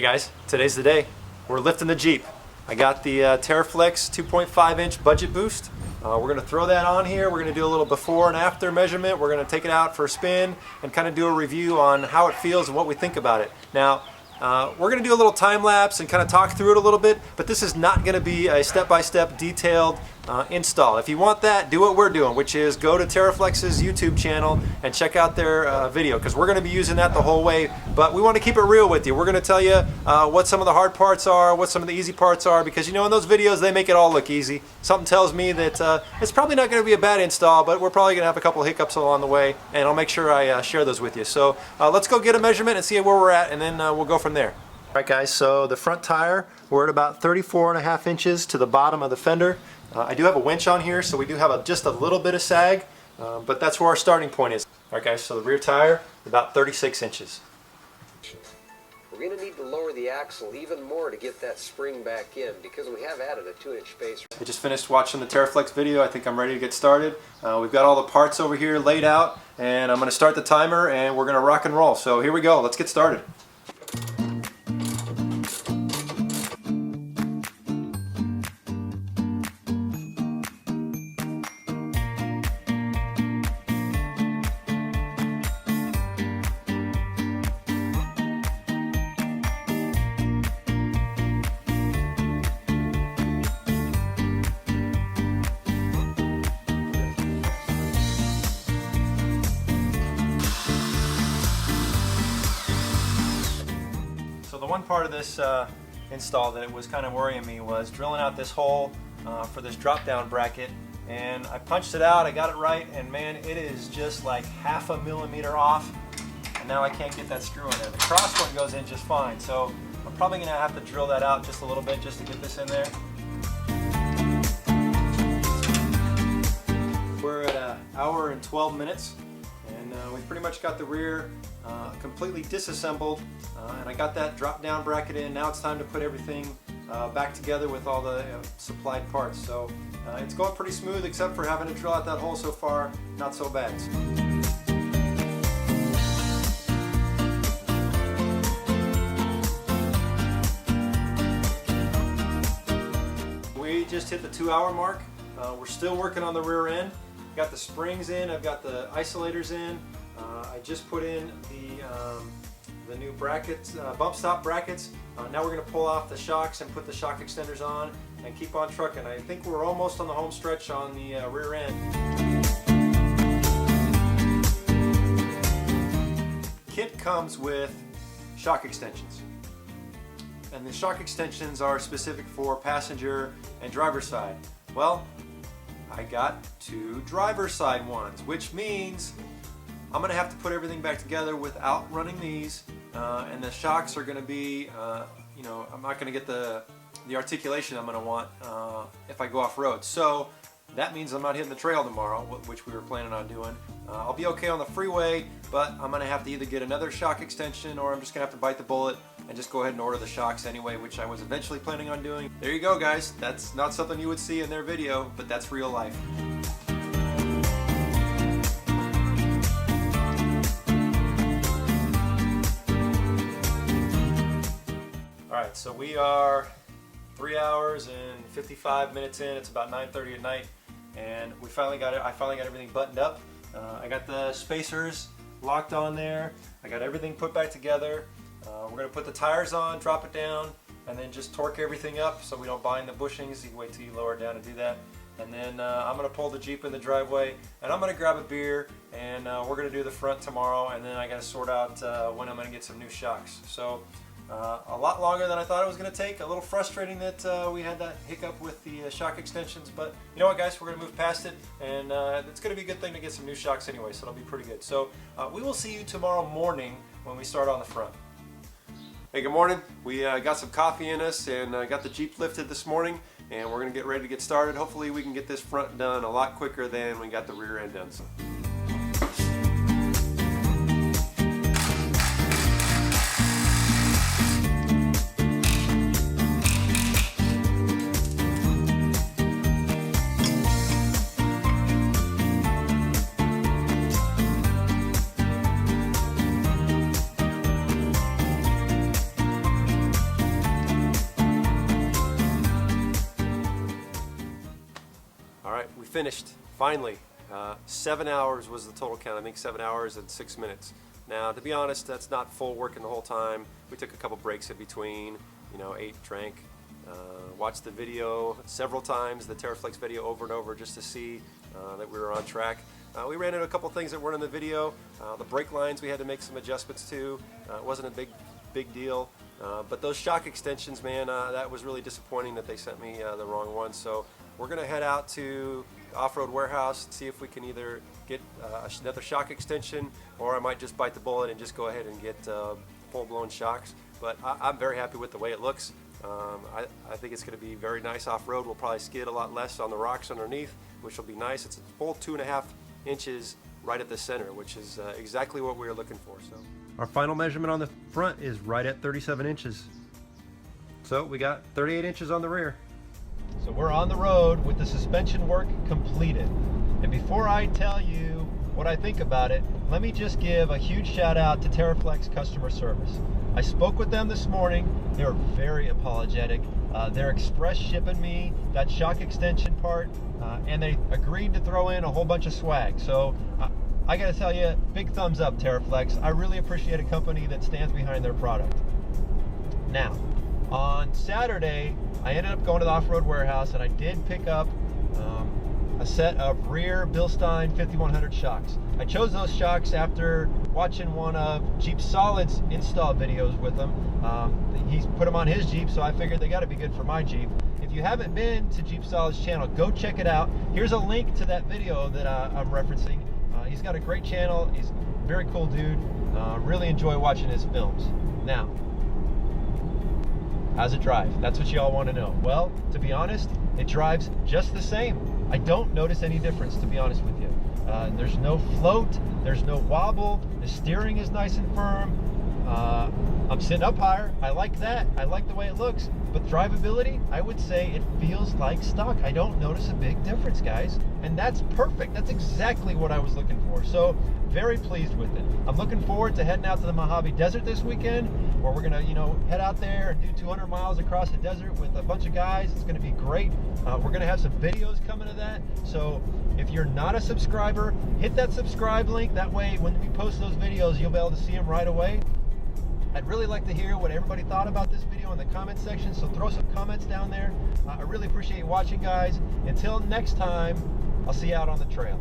Hey guys, today's the day. We're lifting the Jeep. I got the Teraflex 2.5 inch budget boost. We're going to throw that on here. We're going to do a little before and after measurement. We're going to take it out for a spin and kind of do a review on how it feels and what we think about it. Now, we're going to do a little time lapse and kind of talk through it a little bit, but this is not going to be a step-by-step detailed install. If you want that, do what we're doing, which is go to Teraflex's YouTube channel and check out their video, because we're going to be using that the whole way, but we want to keep it real with you. We're going to tell you what some of the hard parts are, what some of the easy parts are, because you know in those videos they make it all look easy. Something tells me that it's probably not going to be a bad install, but we're probably going to have a couple hiccups along the way, and I'll make sure I share those with you. So let's go get a measurement and see where we're at, and then we'll go from there. All right guys, so the front tire, we're at about 34.5 inches to the bottom of the fender. I do have a winch on here, so we do have just a little bit of sag, but that's where our starting point is. All right guys, so the rear tire, about 36 inches. We're going to need to lower the axle even more to get that spring back in, because we have added a 2-inch spacer. I just finished watching the Teraflex video. I think I'm ready to get started. We've got all the parts over here laid out, and I'm going to start the timer and we're going to rock and roll. So here we go, let's get started. The one part of this install that was kind of worrying me was drilling out this hole for this drop down bracket, and I punched it out, I got it right, and man, it is just like 0.5 millimeter off, and now I can't get that screw in there. The cross one goes in just fine, so I'm probably going to have to drill that out just a little bit just to get this in there. We're at an hour and 12 minutes, and we've pretty much got the rear completely disassembled, and I got that drop down bracket in. Now it's time to put everything back together with all the supplied parts. So it's going pretty smooth, except for having to drill out that hole so far. Not so bad. We just hit the 2-hour mark. We're still working on the rear end. Got the springs in, I've got the isolators in. I just put in the new brackets, bump stop brackets. Now we're going to pull off the shocks and put the shock extenders on and keep on trucking. I think we're almost on the home stretch on the rear end. Kit comes with shock extensions, and the shock extensions are specific for passenger and driver side. Well, I got 2 driver side ones, which means I'm going to have to put everything back together without running these, and the shocks are going to be, you know, I'm not going to get the articulation I'm going to want if I go off-road. So that means I'm not hitting the trail tomorrow, which we were planning on doing. I'll be okay on the freeway, but I'm going to have to either get another shock extension, or I'm just going to have to bite the bullet and just go ahead and order the shocks anyway, which I was eventually planning on doing. There you go guys, that's not something you would see in their video, but that's real life. Alright, so we are 3 hours and 55 minutes in. It's about 9:30 at night, and we finally got it. I finally got everything buttoned up. I got the spacers locked on there. I got everything put back together. We're going to put the tires on, drop it down, and then just torque everything up so we don't bind the bushings. You can wait till you lower it down to do that. And then I'm going to pull the Jeep in the driveway, and I'm going to grab a beer, and we're going to do the front tomorrow, and then I got to sort out when I'm going to get some new shocks. So a lot longer than I thought it was going to take. A little frustrating that we had that hiccup with the shock extensions, but you know what guys, we're going to move past it, and it's going to be a good thing to get some new shocks anyway, so it'll be pretty good. So we will see you tomorrow morning when we start on the front. Hey, good morning. We got some coffee in us and got the Jeep lifted this morning, and we're going to get ready to get started. Hopefully we can get this front done a lot quicker than we got the rear end done. So. right, we finished, finally. 7 hours was the total count. I think 7 hours and 6 minutes. Now, to be honest, that's not full working the whole time. We took a couple breaks in between, you know, ate, drank, watched the video several times, the Teraflex video over and over just to see that we were on track. We ran into a couple things that weren't in the video. The brake lines we had to make some adjustments to. It wasn't a big deal. But those shock extensions, man, that was really disappointing that they sent me the wrong one. So we're going to head out to the off-road warehouse, see if we can either get another shock extension, or I might just bite the bullet and just go ahead and get full-blown shocks. But I'm very happy with the way it looks. I think it's going to be very nice off-road. We'll probably skid a lot less on the rocks underneath, which will be nice. It's a full 2.5 inches right at the center, which is exactly what we were looking for. So our final measurement on the front is right at 37 inches. So we got 38 inches on the rear. So we're on the road with the suspension work completed. And before I tell you what I think about it, let me just give a huge shout out to Teraflex customer service. I spoke with them this morning. They were very apologetic. They're express shipping me that shock extension part, and they agreed to throw in a whole bunch of swag. So I gotta tell you, big thumbs up, Teraflex. I really appreciate a company that stands behind their product. Now, on Saturday, I ended up going to the off-road warehouse and I did pick up a set of rear Bilstein 5100 shocks. I chose those shocks after watching one of JeepSolid's install videos with them. He's put them on his Jeep, so I figured they got to be good for my Jeep. If you haven't been to JeepSolid's channel, go check it out. Here's a link to that video that I'm referencing. He's got a great channel. He's a very cool dude. Really enjoy watching his films. Now, how's it drive? That's what y'all want to know. Well, to be honest, it drives just the same. I don't notice any difference, to be honest with you. There's no float, there's no wobble, the steering is nice and firm. I'm sitting up higher, I like that, I like the way it looks, but drivability, I would say it feels like stock. I don't notice a big difference, guys, and that's perfect. That's exactly what I was looking for. So, very pleased with it. I'm looking forward to heading out to the Mojave Desert this weekend, where we're gonna, head out there and do 200 miles across the desert with a bunch of guys. It's gonna be great. We're gonna have some videos coming to that. So if you're not a subscriber, hit that subscribe link. That way, when we post those videos, you'll be able to see them right away. I'd really like to hear what everybody thought about this video in the comment section, so throw some comments down there. I really appreciate you watching, guys. Until next time, I'll see you out on the trail.